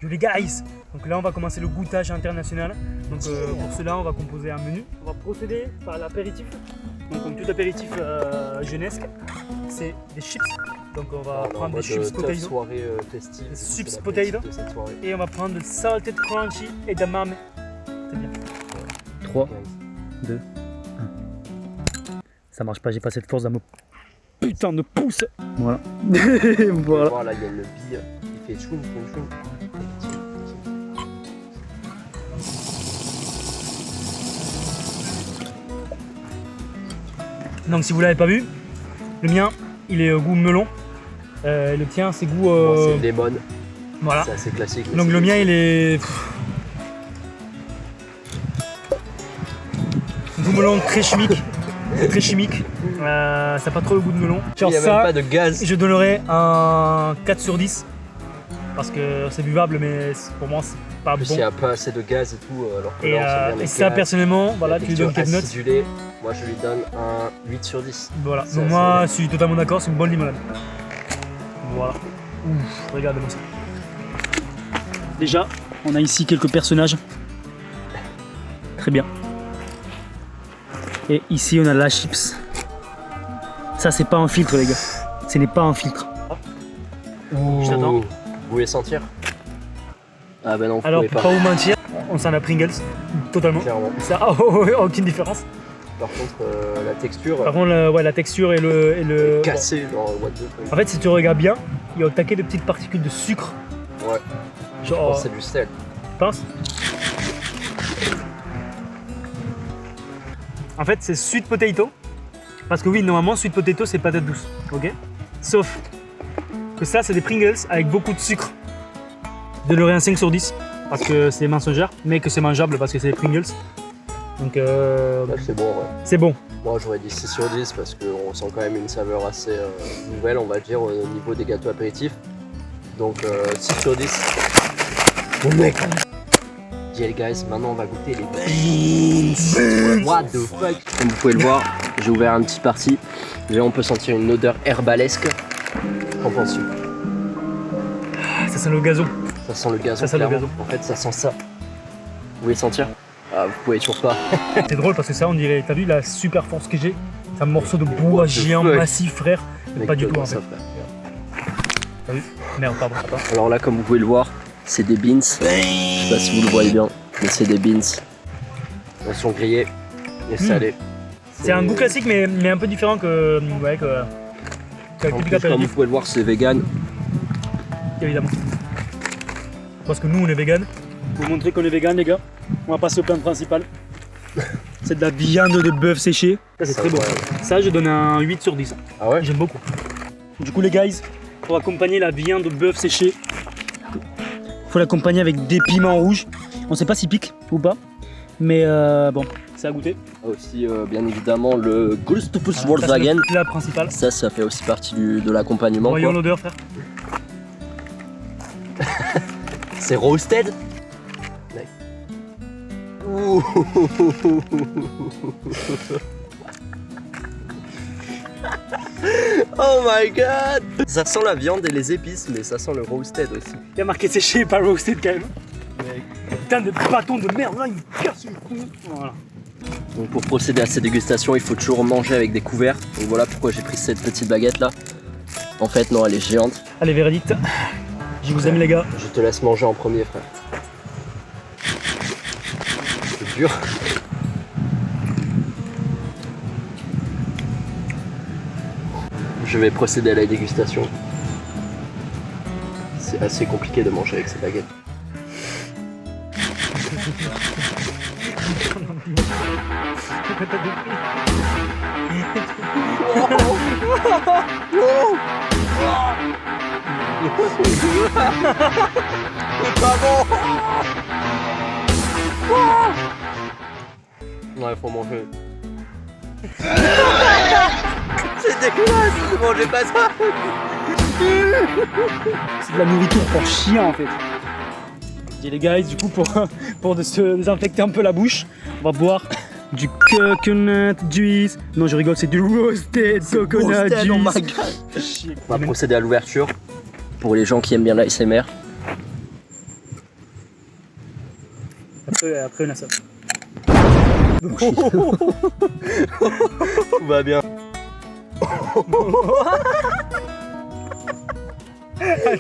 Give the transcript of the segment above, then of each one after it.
Yo les guys, donc là on va commencer le goûtage international. Donc pour cela on va composer un menu. On va procéder par l'apéritif. Donc comme tout apéritif jeunesque, c'est des chips. Donc on va prendre des chips potato. Soirée festive. Chips potato. Et on va prendre le salted crunchy et de mame. C'est bien. 3, 2, 1. Ça marche pas, j'ai pas cette force dans mon putain de pouce. Voilà. Voilà. Voir, là il y a le bille, il fait choum, choum, choum. Donc si vous l'avez pas vu, le mien il est au goût melon, le tien c'est goût... C'est lemon, voilà. C'est assez classique. Donc le mien il est... goût melon très chimique, très chimique, ça n'a pas trop le goût de melon. Il n'y a ça, même pas de gaz. Je donnerais un 4 sur 10, parce que c'est buvable mais pour moi c'est pas bon. Il n'y a pas assez de gaz et tout, alors que et, là, on et ça personnellement, voilà, tu lui donnes 4 notes. Acidulé, moi je lui donne un 8 sur 10. Voilà, donc moi je suis totalement d'accord, c'est une bonne limonade. Voilà. Ouf, regardez-moi ça. Déjà, on a ici quelques personnages. Très bien. Et ici on a la chips. Ça c'est pas un filtre les gars. Ce n'est pas un filtre. Je t'attends. Vous voulez sentir? Ah ben non, vous alors pouvez pour pas vous mentir, on sent la Pringles. Totalement. Clairement. Ça a aucune différence. Par contre, la texture. Par contre, ouais, la texture et le cassé, genre what the fuck. En fait, si tu regardes bien, il y a au taquet de petites particules de sucre. Ouais. Genre. Je pense que c'est du sel. Tu penses? En fait, c'est sweet potato. Parce que oui, normalement, sweet potato, c'est patate douce. Ok? Sauf que ça, c'est des Pringles avec beaucoup de sucre. Je donnerais un 5 sur 10 parce que c'est mensongère, mais que c'est mangeable parce que c'est des Pringles. Donc, c'est bon, ouais. C'est bon. Moi, j'aurais dit 6 sur 10 parce qu'on sent quand même une saveur assez nouvelle, on va dire, au niveau des gâteaux apéritifs. Donc, 6 sur 10. Bon, mec! Yeah, guys, maintenant on va goûter les beans. What the fuck? Comme vous pouvez le voir, j'ai ouvert un petit parti. Déjà, on peut sentir une odeur herbalesque. Qu'en penses-tu? Ça sent le gazon. Ça sent le gazon. Ça sent le gazon. En fait, ça sent ça. Vous voulez sentir? Ah, vous pouvez toujours pas. C'est drôle parce que ça, on dirait, t'as vu la super force que j'ai? C'est un morceau de bois géant, massif, frère. Mais pas du tout en fait. T'as vu? Merde, pardon. Alors là, comme vous pouvez le voir, c'est des beans. Je sais pas si vous le voyez bien, mais c'est des beans. Elles sont grillées et salées. C'est un goût classique, mais un peu différent que. Ouais, en plus, comme vous pouvez le voir, c'est vegan. Évidemment. Parce que nous, on est vegan. Pour vous montrer qu'on est vegan, les gars, on va passer au plan principal. C'est de la viande de bœuf séchée. Ça, c'est très bon. Ça, je donne un 8 sur 10. Ah ouais? J'aime beaucoup. Du coup, les guys, pour accompagner la viande de bœuf séchée, faut l'accompagner avec des piments rouges. On sait pas s'ils piquent ou pas, mais bon, c'est à goûter. Aussi, bien évidemment, le Gustavus Volkswagen. C'est la principale. Ça fait aussi partie de l'accompagnement. Voyons l'odeur, frère. C'est roasted. Ouh. Oh my god! Ça sent la viande et les épices, mais ça sent le roasted aussi. Il y a marqué séché et pas roasted quand même. Putain de bâton de merde là, il me casse le cou. Voilà. Donc pour procéder à cette dégustation, il faut toujours manger avec des couverts. Donc voilà pourquoi j'ai pris cette petite baguette là. En fait non, elle est géante. Allez, verdict. Je vous aime les gars. Je te laisse manger en premier, frère. C'est dur. Je vais procéder à la dégustation. C'est assez compliqué de manger avec ces baguettes. C'est pas bon. Ouais, faut manger. C'est dégueulasse, ne mangez pas ça. C'est de la nourriture pour chien en fait. Et les guys, du coup pour se désinfecter un peu la bouche, on va boire du coconut juice. Non je rigole, c'est du roasted coconut juice. Oh my god. On va procéder à l'ouverture pour les gens qui aiment bien l'ASMR. Après on a ça. Tout va bien.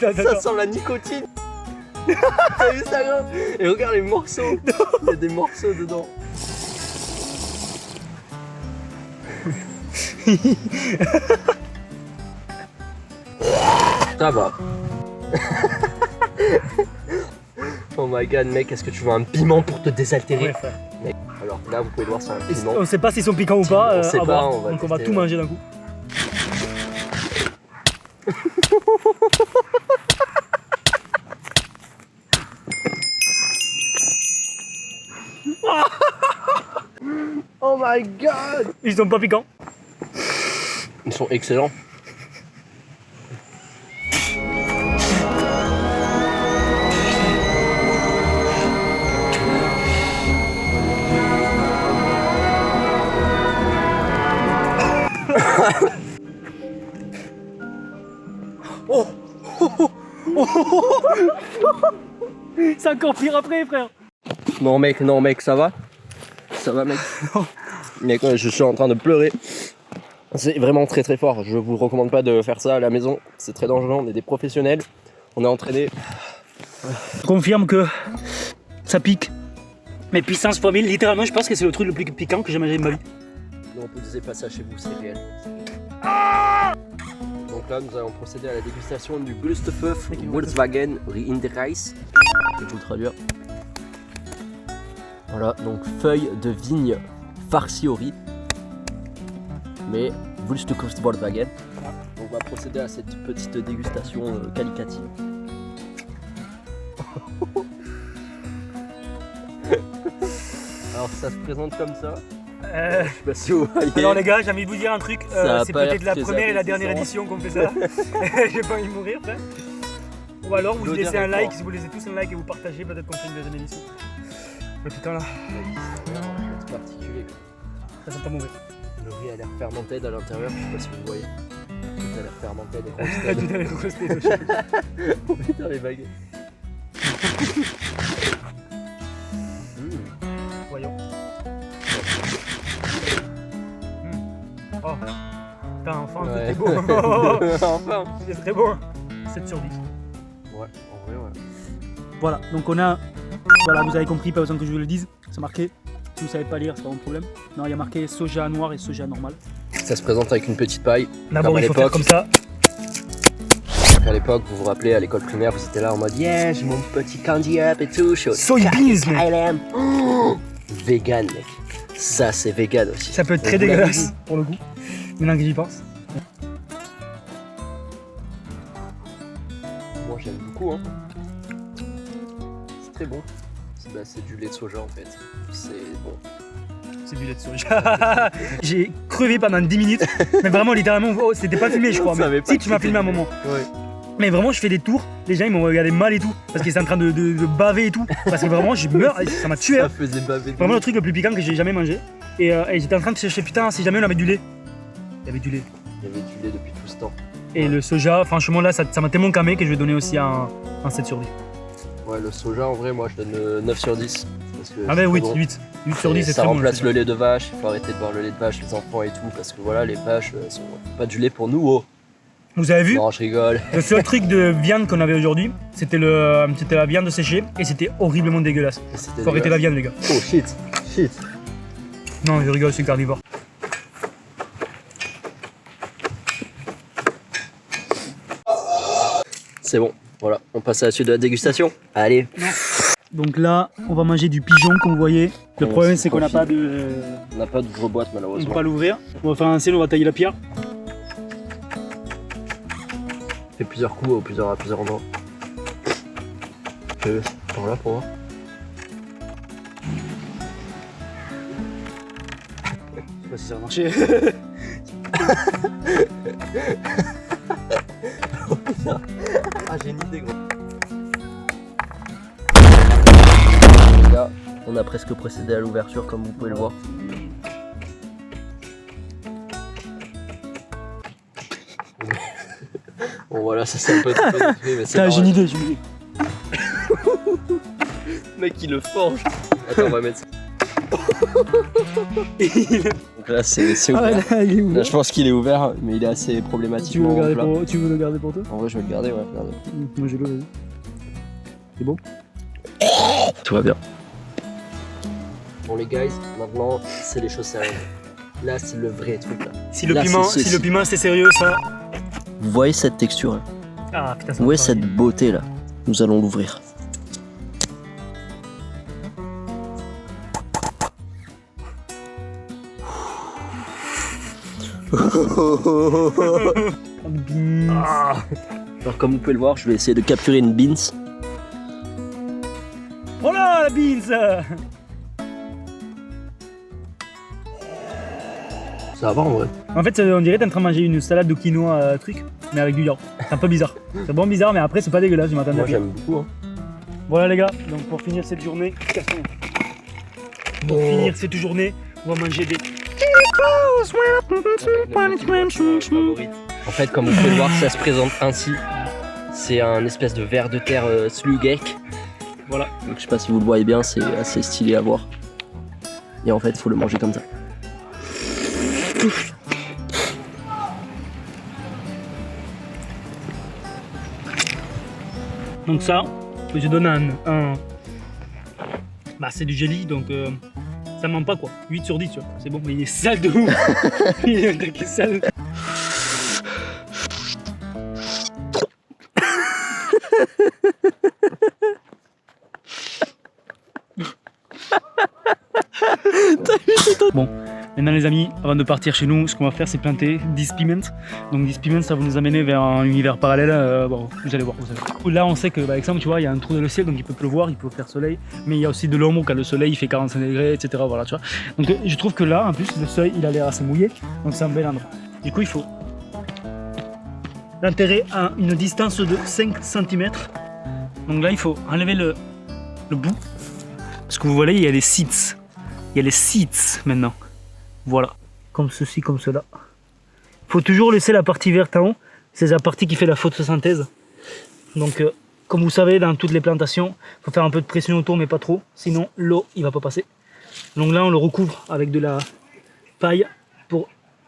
Ça sent la nicotine. T'as vu ça gros? Et regarde les morceaux. Il y a des morceaux dedans. Ça va. Oh my god mec, est-ce que tu veux un piment pour te désaltérer? Ouais, frère. Mec, alors là vous pouvez voir c'est un piment. On sait pas s'ils sont piquants ou pas. On sait à pas, voir. on va donc on va tester, tout manger d'un coup. Oh my god! Ils sont pas piquants. Ils sont excellents. Oh. C'est encore pire après, frère. Non mec, ça va? Ça va mec? Mec, je suis en train de pleurer. C'est vraiment très très fort. Je vous recommande pas de faire ça à la maison. C'est très dangereux, on est des professionnels. On est entraînés. Je confirme que ça pique. Mais puissance fois 1000, littéralement, je pense que c'est le truc le plus piquant que j'ai mangé de ma vie. Non, on ne disait pas ça chez vous, c'est réel. Donc là, nous allons procéder à la dégustation du Gusteföf Volkswagen Rinderreis. Je vais vous traduire. Voilà, donc feuille de vigne farcie au riz. Mais Gusteföf Volkswagen. Donc on va procéder à cette petite dégustation qualitative. Alors ça se présente comme ça. Je sais pas si vous voyez. Alors les gars, j'ai envie de vous dire un truc. Ça a C'est pas l'air peut-être la très première et la dernière appétissant. édition qu'on fait ça. J'ai pas envie de mourir, frère. Ou alors vous L'odeur laissez est un like, forte. si vous laissez tous un like et vous partagez, peut-être qu'on fait une deuxième édition. Le putain là, C'est particulier. ça sent pas mauvais. Le riz a l'air fermenté à l'intérieur, je sais pas si vous voyez. Tout a l'air fermenté, des grosses Tout à l'heure roasté dessus. Oh putain les baguettes. Voyons. Oh, putain, enfin, Ouais. c'était beau. Enfin. C'est très beau. 7 sur 10. Ouais, en vrai ouais. Voilà, donc on a. Voilà, vous avez compris, pas besoin que je vous le dise. C'est marqué. Si vous savez pas lire, c'est pas mon problème. Non, il y a marqué soja noir et soja normal. Ça se présente avec une petite paille. D'abord, Comme à il faut faire l'époque. comme ça. À l'époque, vous vous rappelez, à l'école primaire, vous étiez là en mode yeah, j'ai mon petit candy up et tout. Je suis au Soybeans, mec. KLM. Vegan, mec. Ça, c'est vegan aussi. Ça peut être très Donc, vous l'avez dégueulasse vu. pour le coup. Maintenant que j'y pense. Moi, j'aime beaucoup. Hein. C'est très bon. C'est du lait de soja en fait. C'est bon. C'est du lait de soja. J'ai crevé pendant 10 minutes. Mais vraiment, littéralement, oh, c'était pas filmé, je crois. On savait Mais pas si, que tu m'as c'était filmé à un moment. Ouais. Mais vraiment, je fais des tours. Les gens, ils m'ont regardé mal et tout. Parce qu'ils étaient en train de baver et tout. Parce que vraiment, je meurs. Ça m'a tué. Ça Hein. faisait baver. Vraiment le truc le plus piquant que j'ai jamais mangé. Et j'étais en train de chercher, putain, si jamais on avait du lait. Il y avait du lait. Il y avait du lait depuis tout ce temps. Et le soja, franchement, là, ça m'a tellement camé que je vais donner aussi un 7 sur 10. Ouais, le soja, en vrai, moi, je donne 9 sur 10. Parce que Ah, c'est ben oui, très bon. 8. 8 sur 10, Et c'est ça très bon. remplace le lait de vache. Il faut arrêter de boire le lait de vache, les enfants et tout. Parce que voilà, les vaches, sont pas du lait pour nous. Oh. Vous avez vu? Non, je rigole. Le seul truc de viande qu'on avait aujourd'hui, c'était la viande séchée et c'était horriblement dégueulasse. C'était Faut arrêter la dégueulasse. viande, les gars. Oh shit, shit. Non, je rigole, c'est carnivore. C'est bon, voilà, on passe à la suite de la dégustation. Allez. Donc là, on va manger du pigeon, comme vous voyez. Le On problème, se c'est qu'on n'a profite. pas de. On n'a pas d'ouvre-boîte On ne peut malheureusement. pas l'ouvrir. On va faire un scène, on va tailler la pierre. On fait plusieurs coups à plusieurs endroits. Fais-le par là pour voir. Je sais pas si ça va marcher. Ah, j'ai une idée, gros. Là, on a presque procédé à l'ouverture, comme vous pouvez le voir. Bon, voilà, ça c'est un peu trop détruit, mais c'est J'ai une normal. idée, j'ai une idée. Le mec, il le forge. Attends, on va mettre ça. Donc là, c'est Ah, ouvert. là, il est Là, ouvert. je pense qu'il est ouvert, mais il est assez problématiquement plat. Tu veux le garder pour toi? En vrai, je vais le garder, ouais, regarde. Moi j'ai le, vas-y. C'est bon? Tout va bien. Bon les guys, maintenant c'est les choses sérieuses. Là c'est le vrai truc là. Si le Là, piment, c'est si ceci. le piment c'est sérieux, ça. Vous voyez cette texture là? Ah putain, ça Vous voyez me cette paraît. beauté là? Nous allons l'ouvrir. Ah. Alors comme vous pouvez le voir, je vais essayer de capturer une beans. Oh là, la beans! Ça va en vrai. En fait, on dirait que t'es en train de manger une salade de quinoa truc, mais avec du yaourt. C'est un peu bizarre. C'est bon bizarre, mais après c'est pas dégueulasse, je m'attendais à Moi pire. j'aime beaucoup. Hein. Voilà les gars, donc pour finir cette journée, cette journée, on va manger des... En fait, comme vous pouvez le voir, ça se présente ainsi. C'est un espèce de ver de terre slugek. Voilà. Donc je sais pas si vous le voyez bien, c'est assez stylé à voir. Et en fait, il faut le manger comme ça. Donc ça, je donne un... Bah c'est du jelly, donc ça ment pas quoi. 8 sur 10 tu vois, c'est bon, mais il est sale de ouf. Il est un truc sale. Bon, maintenant les amis, avant de partir chez nous, ce qu'on va faire c'est planter 10 piments. Donc 10 piments, ça va nous amener vers un univers parallèle. Bon, vous allez voir, vous allez voir. Là on sait que par exemple, tu vois, il y a un trou dans le ciel, donc il peut pleuvoir, il peut faire soleil, mais il y a aussi de l'ombre quand le soleil il fait 45 degrés, etc. Voilà, tu vois. Donc je trouve que là, en plus, le seuil il a l'air assez mouillé, donc c'est un bel endroit. Du coup, il faut l'enterrer à une distance de 5 cm. Donc là, il faut enlever le bout, parce que vous voyez, il y a les seeds. Il y a les seeds maintenant. Voilà. Comme ceci, comme cela. Il faut toujours laisser la partie verte en haut. C'est la partie qui fait la photosynthèse. Donc, comme vous savez, dans toutes les plantations, il faut faire un peu de pression autour, mais pas trop. Sinon, l'eau, il va pas passer. Donc là, on le recouvre avec de la paille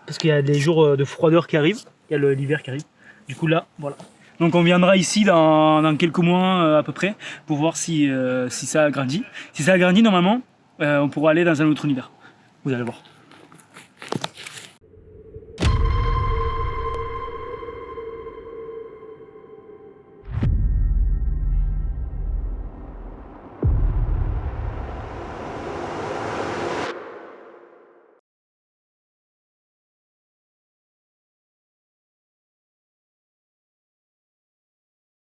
parce qu'il y a des jours de froideur qui arrivent. Il y a l'hiver qui arrive. Du coup, là, voilà. Donc on viendra ici dans quelques mois à peu près pour voir si ça a grandi. Si ça a grandi, normalement, on pourra aller dans un autre univers. Vous allez voir.